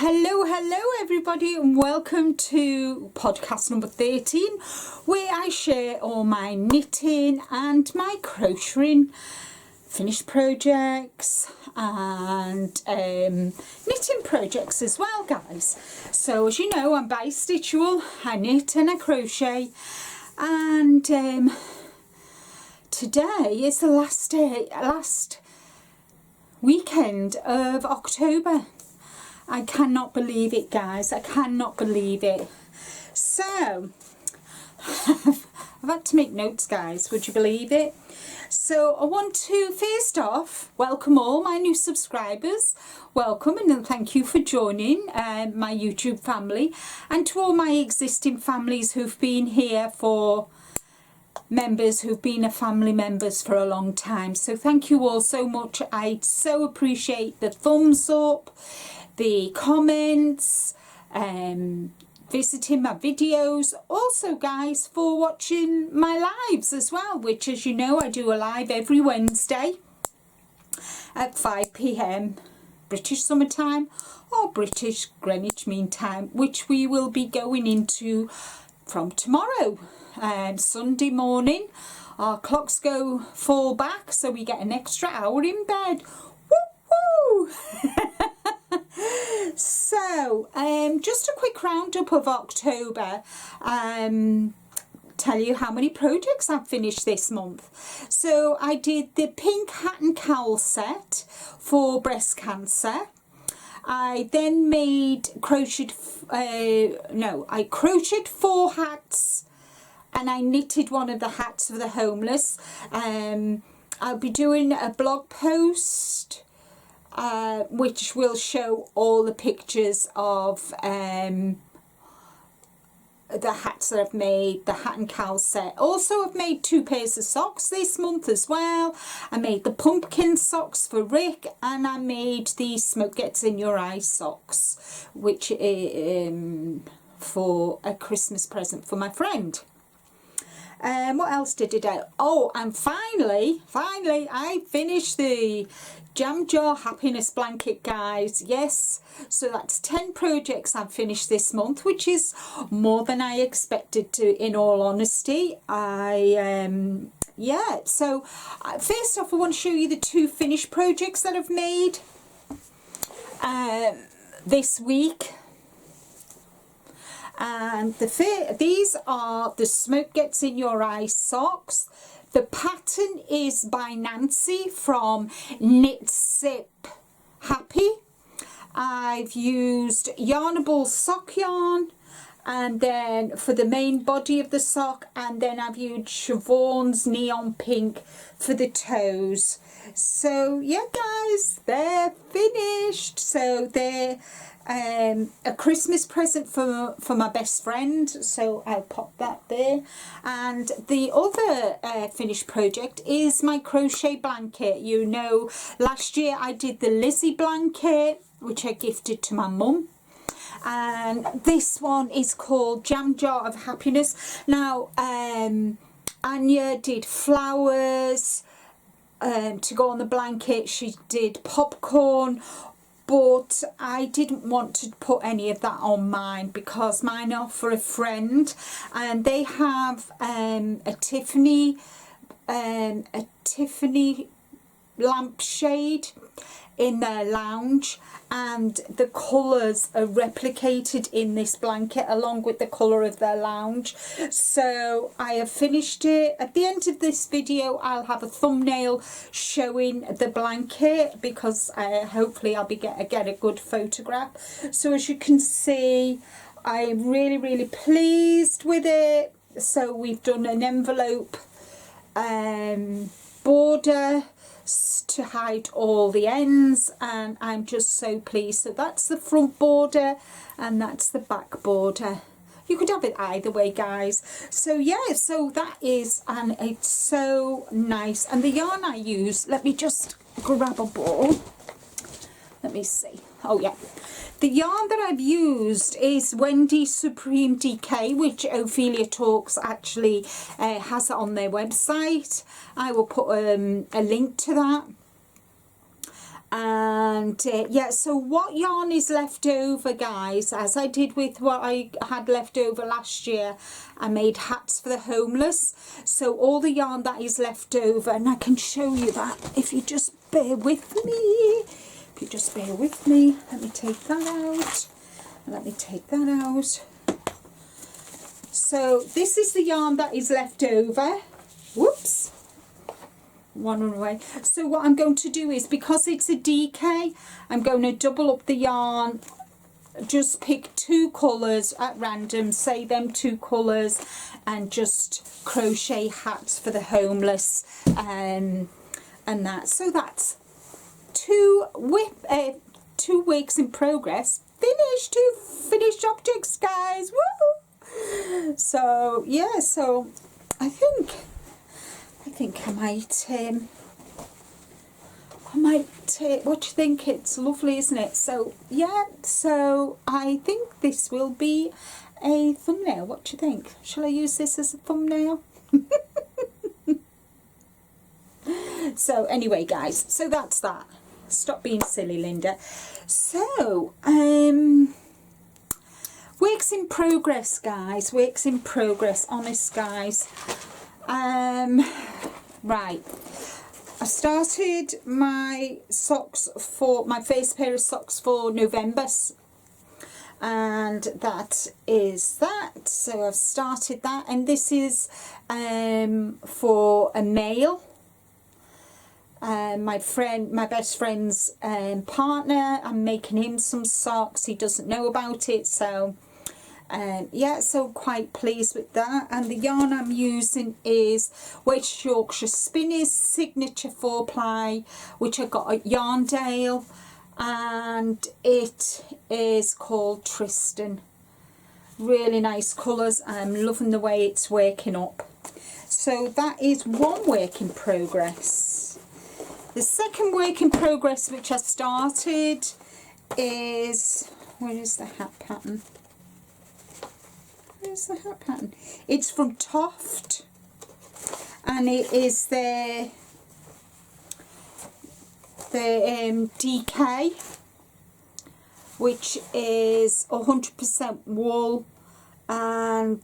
Hello everybody, and welcome to podcast number 13, where I share all my knitting and my crocheting finished projects and knitting projects as well, guys. So as you know, I'm bi-stitchual. I knit and I crochet, and today is the last weekend of October. I cannot believe it, guys. I cannot believe it. So I've had to make notes, guys. Would you believe it? So I want to first off welcome all my new subscribers. Welcome, and thank you for joining my YouTube family, and to all my existing families who've been here for members who've been family members for a long time. So thank you all so much. I so appreciate the thumbs up, the comments, visiting my videos, also guys for watching my lives as well, which, as you know, I do a live every Wednesday at 5 p.m. British summertime or British Greenwich Mean Time, which we will be going into from tomorrow. Sunday morning our clocks fall back, so we get an extra hour in bed. Woo-hoo! So just a quick roundup of October. Tell you how many projects I've finished this month. So I did the pink hat and cowl set for breast cancer. I then crocheted 4 hats, and I knitted one of the hats for the homeless. I'll be doing a blog post which will show all the pictures of the hats that I've made, the hat and cowl set. Also, I've made 2 pairs of socks this month as well. I made the pumpkin socks for Rick, and I made the smoke gets in your eye socks, which for a Christmas present for my friend. What else did I do? Oh, and finally I finished the Jam Jar Happiness blanket, guys. Yes, so that's 10 projects I've finished this month, which is more than I expected to, in all honesty. Yeah, so first off, I want to show you the 2 finished projects that I've made this week. And these are the Smoke Gets in Your Eye socks. The pattern is by Nancy from Knit Sip Happy. I've used Yarnable sock yarn, and then for the main body of the sock, and then I've used Siobhan's Neon Pink for the toes. So yeah, guys, they're finished. So they're a Christmas present for my best friend, so I'll pop that there. And the other finished project is my crochet blanket. You know, last year I did the Lizzie blanket, which I gifted to my mum, and this one is called Jam Jar of Happiness. Now Anya did flowers to go on the blanket. She did popcorn, but I didn't want to put any of that on mine because mine are for a friend, and they have a Tiffany lampshade in their lounge, and the colours are replicated in this blanket along with the colour of their lounge. So I have finished it. At the end of this video I'll have a thumbnail showing the blanket, because hopefully I'll get a good photograph. So as you can see, I'm really pleased with it. So we've done an envelope border to hide all the ends, and I'm just so pleased. So that's the front border and that's the back border. You could have it either way, guys. So yeah, so that is, and it's so nice. And the yarn I use, let me just grab a ball, let me see. Oh yeah, the yarn that I've used is Wendy Supreme DK, which Ophelia Talks actually has on their website. I will put a link to that. And yeah, so what yarn is left over, guys, as I did with what I had left over last year, I made hats for the homeless. So all the yarn that is left over, and I can show you that if you just bear with me. If you just bear with me, let me take that out. Let me take that out. So this is the yarn that is left over. Whoops. One away. So what I'm going to do is, because it's a DK, I'm going to double up the yarn, just pick 2 colours at random, say them 2 colours, and just crochet hats for the homeless, and that. So that's 2 weeks in progress, finished, 2 finished objects, guys. Woo! So yeah, so I think I might, what do you think? It's lovely, isn't it? So yeah, so I think this will be a thumbnail. What do you think? Shall I use this as a thumbnail? So anyway, guys, so that's that. Stop being silly, Linda. So works in progress, guys, works in progress, honest, guys. Right, I started my socks for my first pair of socks for November, and that is that. So I've started that, and this is for a male, my best friend's partner. I'm making him some socks. He doesn't know about it, so yeah, so quite pleased with that. And the yarn I'm using is West Yorkshire Spinners Signature 4-ply, which I got at Yarndale, and it is called Tristan. Really nice colours. I'm loving the way it's working up. So that is one work in progress. The second work in progress which I started is, where is the hat pattern? Where's the hat pattern? It's from Toft, and it is the DK, which is 100% wool, and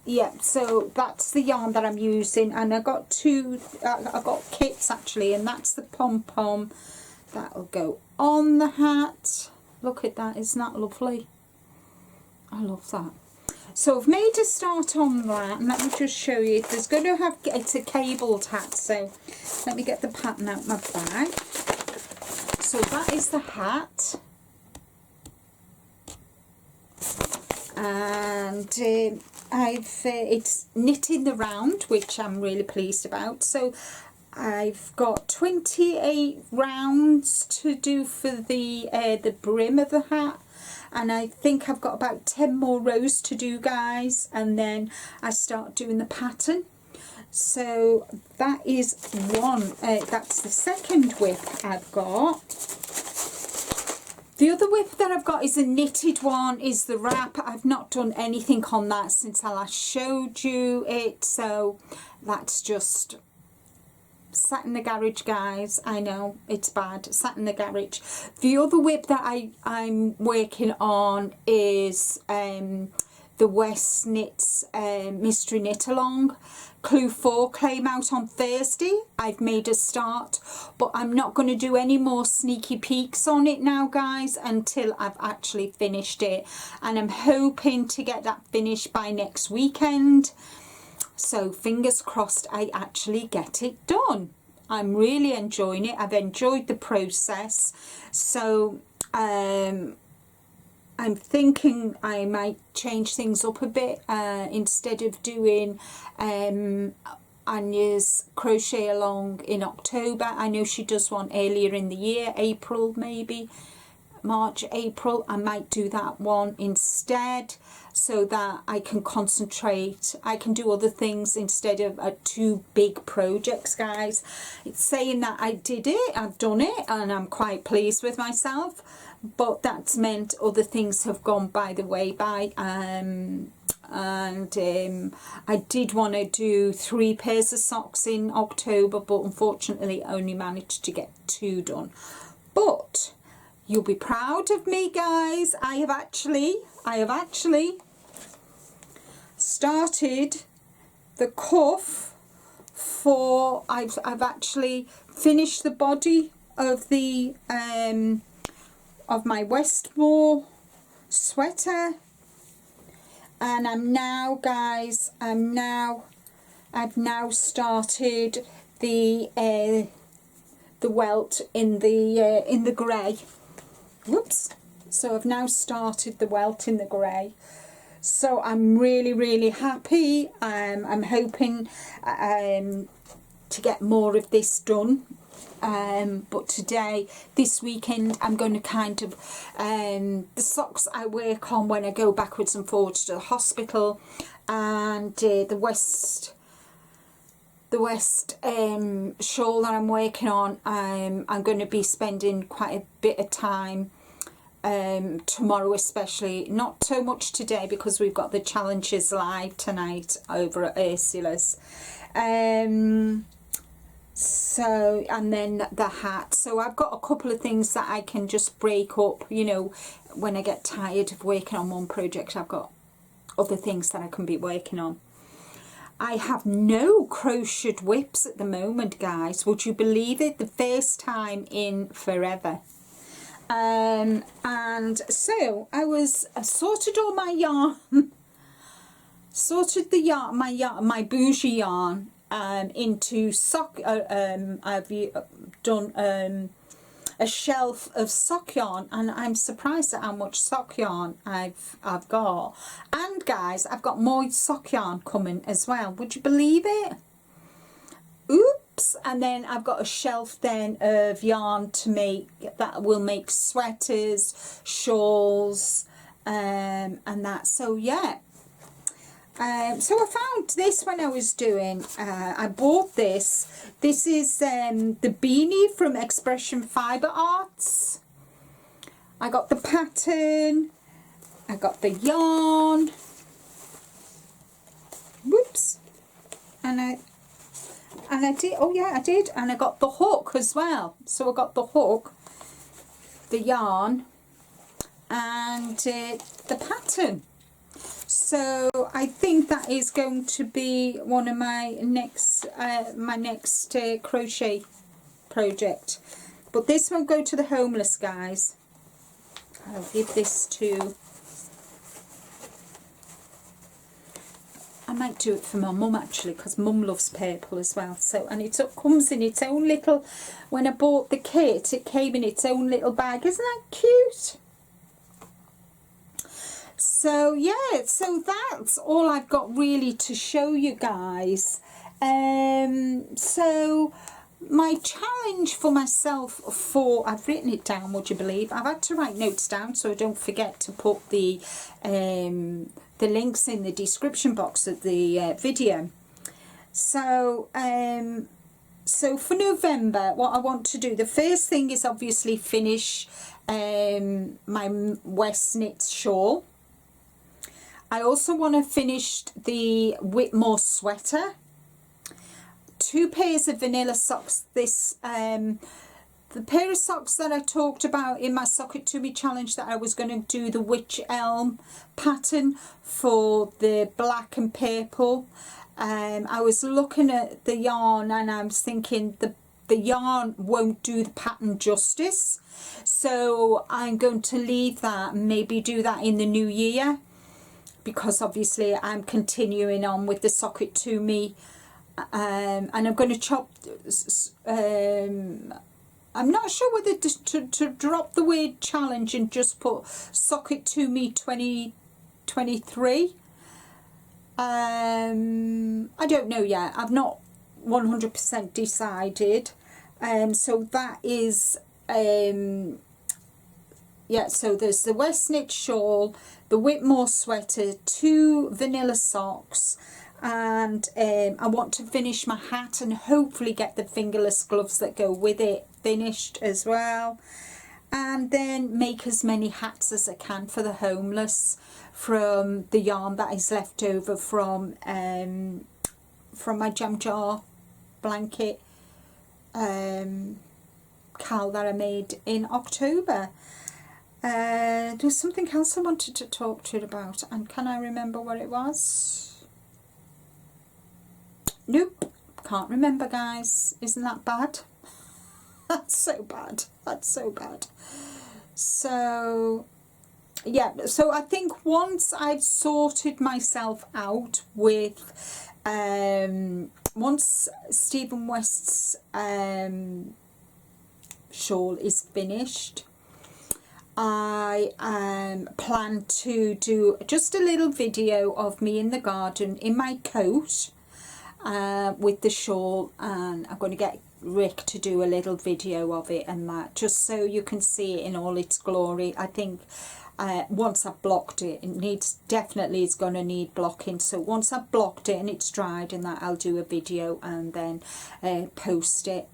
yeah, so that's the yarn that I'm using. And I got 2, I got kits actually, and that's the pom-pom that'll go on the hat. Look at that, isn't that lovely? I love that. So I've made a start on that, and let me just show you. There's going to have, it's a cabled hat, so let me get the pattern out my bag. So that is the hat, and it's knit in the round, which I'm really pleased about. So I've got 28 rounds to do for the brim of the hat, and I think I've got about 10 more rows to do, guys, and then I start doing the pattern. So that is one, that's the second width I've got. The other width that I've got is a knitted one, is the wrap. I've not done anything on that since I last showed you it, so that's just sat in the garage, guys. I know, it's bad, sat in the garage. The other whip that I'm working on is the West Knits Mystery Knit Along. Clue 4 came out on Thursday. I've made a start, but I'm not going to do any more sneaky peeks on it now, guys, until I've actually finished it, and I'm hoping to get that finished by next weekend. So fingers crossed I actually get it done. I'm really enjoying it. I've enjoyed the process. So I'm thinking I might change things up a bit. Instead of doing Anya's crochet along in October, I know she does one earlier in the year, April maybe. March, April, I might do that one instead, so that I can concentrate. I can do other things instead of 2 big projects, guys. It's saying that I did it, I've done it, and I'm quite pleased with myself, but that's meant other things have gone by the way by. I did want to do 3 pairs of socks in October, but unfortunately only managed to get 2 done. But you'll be proud of me, guys. I have actually started the cuff for, I've actually finished the body of the of my Westmore sweater, and I'm now, guys, I've now started the welt in the grey. Whoops. So I've now started the welt in the grey. So I'm really happy. I'm hoping to get more of this done. But today, this weekend, I'm going to kind of, the socks I work on when I go backwards and forwards to the hospital, and the West shawl that I'm working on, I'm going to be spending quite a bit of time tomorrow, especially, not so much today because we've got the challenges live tonight over at Ursula's. So, and then the hat. So I've got a couple of things that I can just break up, you know, when I get tired of working on one project. I've got other things that I can be working on. I have no crocheted whips at the moment, guys. Would you believe it? The first time in forever. And so I sorted all my yarn, sorted the yarn, my bougie yarn into sock. I've done a shelf of sock yarn, and I'm surprised at how much sock yarn I've got. And guys, I've got more sock yarn coming as well. Would you believe it? Oops. And then I've got a shelf then of yarn to make, that will make sweaters, shawls, and that. So yeah. So I found this when I was doing, I bought this. This is the beanie from Expression Fibre Arts. I got the pattern, I got the yarn, whoops, and I did, oh yeah, I did, and I got the hook as well. So I got the hook, the yarn, and the pattern. So I think that is going to be one of my next crochet project. But this won't go to the homeless, guys. I'll give this to, I might do it for my mum actually, because mum loves purple as well. So, and it comes in its own little, when I bought the kit, it came in its own little bag. Isn't that cute? So yeah, so that's all I've got really to show you guys. So my challenge for myself I've written it down, would you believe? I've had to write notes down so I don't forget to put the links in the description box of the video. So so for November, what I want to do, the first thing is obviously finish my West Knit shawl. I also want to finish the Whitmore sweater. 2 pairs of vanilla socks. This the pair of socks that I talked about in my Sock It To Me challenge, that I was going to do the Witch Elm pattern for the black and purple. I was looking at the yarn and I was thinking the yarn won't do the pattern justice. So I'm going to leave that and maybe do that in the new year, because obviously I'm continuing on with the Sock It To Me, and I'm going to chop, I'm not sure whether to drop the word challenge and just put Sock It To Me 2023. I don't know yet, I've not 100% decided. So that is yeah, so there's the West Knit shawl, the Whitmore sweater, 2 vanilla socks, and I want to finish my hat and hopefully get the fingerless gloves that go with it finished as well. And then make as many hats as I can for the homeless from the yarn that is left over from my jam jar blanket cal that I made in October. There's something else I wanted to talk to you about, and can I remember what it was? Nope, can't remember, guys. Isn't that bad? That's so bad. That's so bad. So yeah, so I think once I've sorted myself out with once Stephen West's shawl is finished, I plan to do just a little video of me in the garden in my coat with the shawl, and I'm going to get Rick to do a little video of it and that, just so you can see it in all its glory. I think once I've blocked it, definitely it's going to need blocking, so once I've blocked it and it's dried and that, I'll do a video and then post it.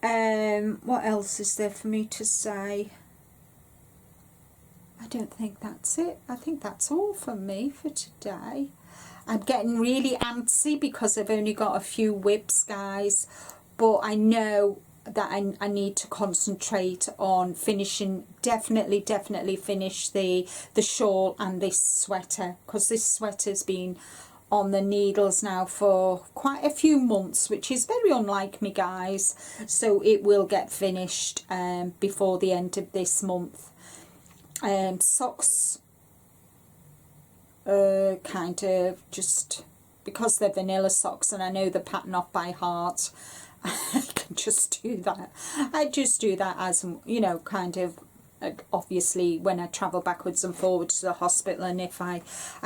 What else is there for me to say? I don't think that's it. I think that's all from me for today. I'm getting really antsy because I've only got a few whips, guys, but I know that I need to concentrate on finishing, definitely finish the shawl and this sweater, because this sweater's been on the needles now for quite a few months, which is very unlike me, guys, so it will get finished before the end of this month. Socks, kind of just because they're vanilla socks and I know the pattern off by heart, I can just do that. I just do that as, you know, kind of obviously when I travel backwards and forwards to the hospital, and if I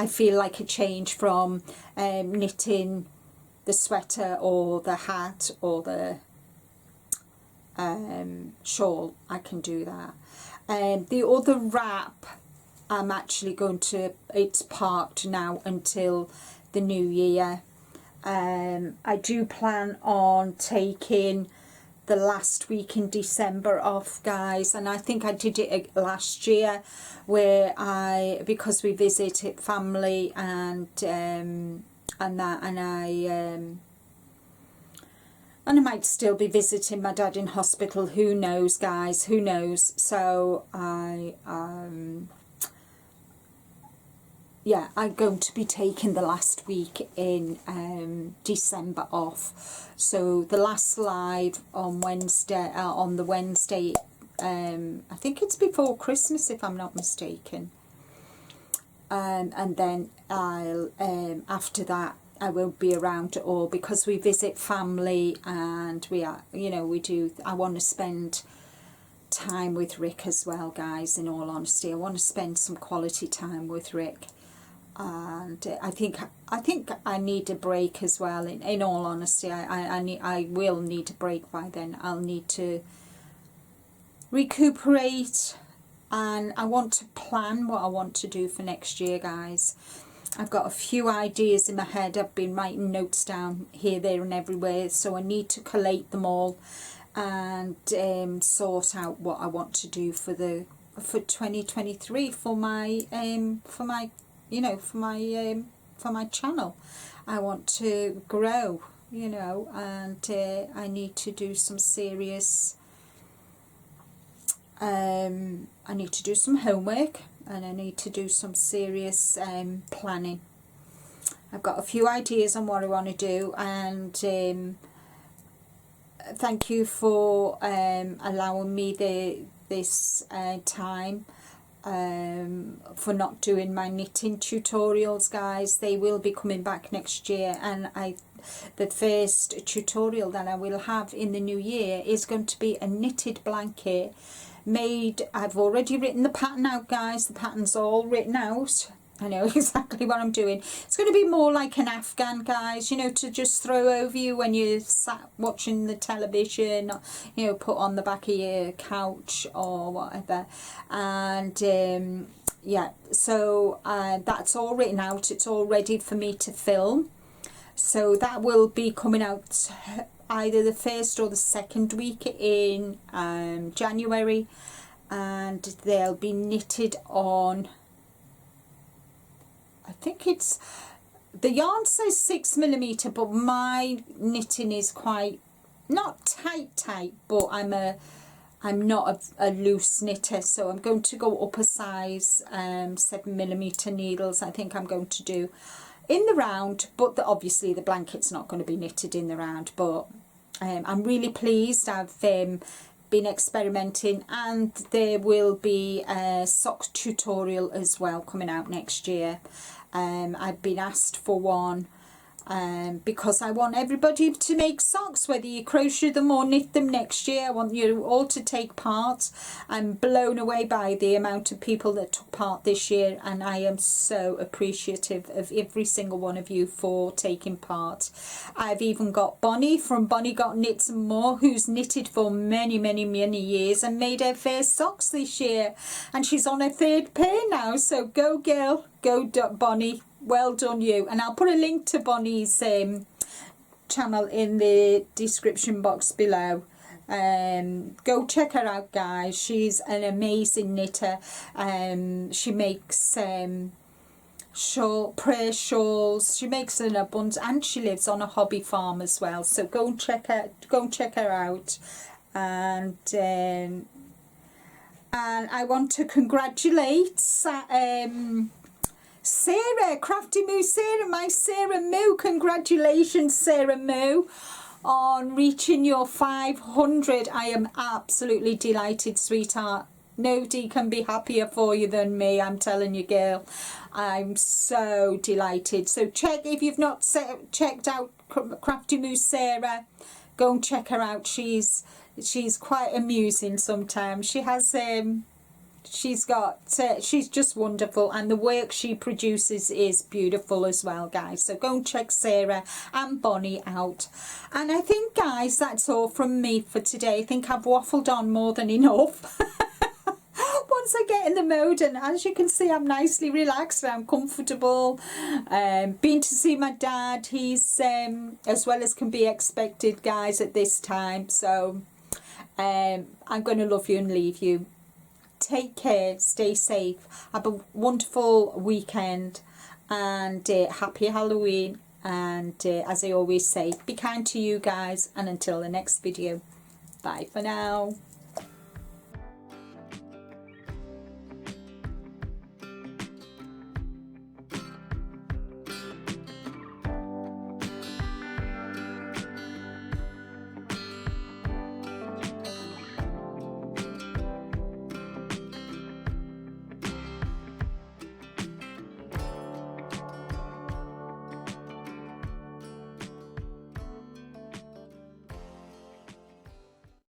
feel like a change from knitting the sweater or the hat or the shawl, I can do that. The other wrap, I'm actually going to, it's parked now until the new year. I do plan on taking the last week in December off, guys, and I think I did it last year where because we visited family and I might still be visiting my dad in hospital, who knows, guys, who knows. So yeah, I'm going to be taking the last week in December off. So the last live on Wednesday, on the Wednesday, I think it's before Christmas if I'm not mistaken. And then I'll after that I won't be around at all, because we visit family and we are, you know, we do. I want to spend time with Rick as well, guys. In all honesty, I want to spend some quality time with Rick. And I think I need a break as well. In all honesty, I will need a break by then. I'll need to recuperate, and I want to plan what I want to do for next year, guys. I've got a few ideas in my head. I've been writing notes down here, there and everywhere, so I need to collate them all and sort out what I want to do for 2023 for my you know, for my channel. I want to grow, you know, and I need to do some serious I need to do some homework, and I need to do some serious planning. I've got a few ideas on what I want to do, and thank you for allowing me this time for not doing my knitting tutorials, guys. They will be coming back next year, and the first tutorial that I will have in the new year is going to be a knitted blanket made. I've already written the pattern out, guys. The pattern's all written out. I know exactly what I'm doing. It's going to be more like an Afghan, guys, you know, to just throw over you when you're sat watching the television, you know, put on the back of your couch or whatever. And yeah, so that's all written out. It's all ready for me to film. So that will be coming out either the 1st or the 2nd week in January. And they'll be knitted on, I think it's, the yarn says 6mm, but my knitting is quite, not tight, but I'm not a loose knitter, so I'm going to go up a size, 7mm needles. I think I'm going to do in the round, but obviously the blanket's not going to be knitted in the round. But I'm really pleased. I've been experimenting, and there will be a sock tutorial as well coming out next year. I've been asked for one because I want everybody to make socks, whether you crochet them or knit them next year. I want you all to take part. I'm blown away by the amount of people that took part this year, and I am so appreciative of every single one of you for taking part. I've even got Bonnie from Bonnie Got Knits and More, who's knitted for many years and made her first socks this year, and she's on her 3rd pair now. So go girl, go Bonnie. Well done you. And I'll put a link to Bonnie's channel in the description box below. Go check her out, guys. She's an amazing knitter. She makes prayer shawls. She makes an abundance, and she lives on a hobby farm as well. So go and check her out. And I want to congratulate Sarah, Crafty Moo Sarah, my Sarah Moo. Congratulations, Sarah Moo, on reaching your 500. I am absolutely delighted, sweetheart. Nobody can be happier for you than me, I'm telling you, girl. I'm so delighted. So check, if you've not checked out Crafty Moo Sarah, go and check her out. She's quite amusing sometimes. She has she's just wonderful, and the work she produces is beautiful as well, guys. So go and check Sarah and Bonnie out. And I think, guys, that's all from me for today. I think I've waffled on more than enough. Once I get in the mode, and as you can see, I'm nicely relaxed and I'm comfortable. Been to see my dad. He's as well as can be expected, guys, at this time. So I'm going to love you and leave you. Take care, stay safe, have a wonderful weekend, and happy Halloween. And as I always say, be kind to you guys, and until the next video, bye for now.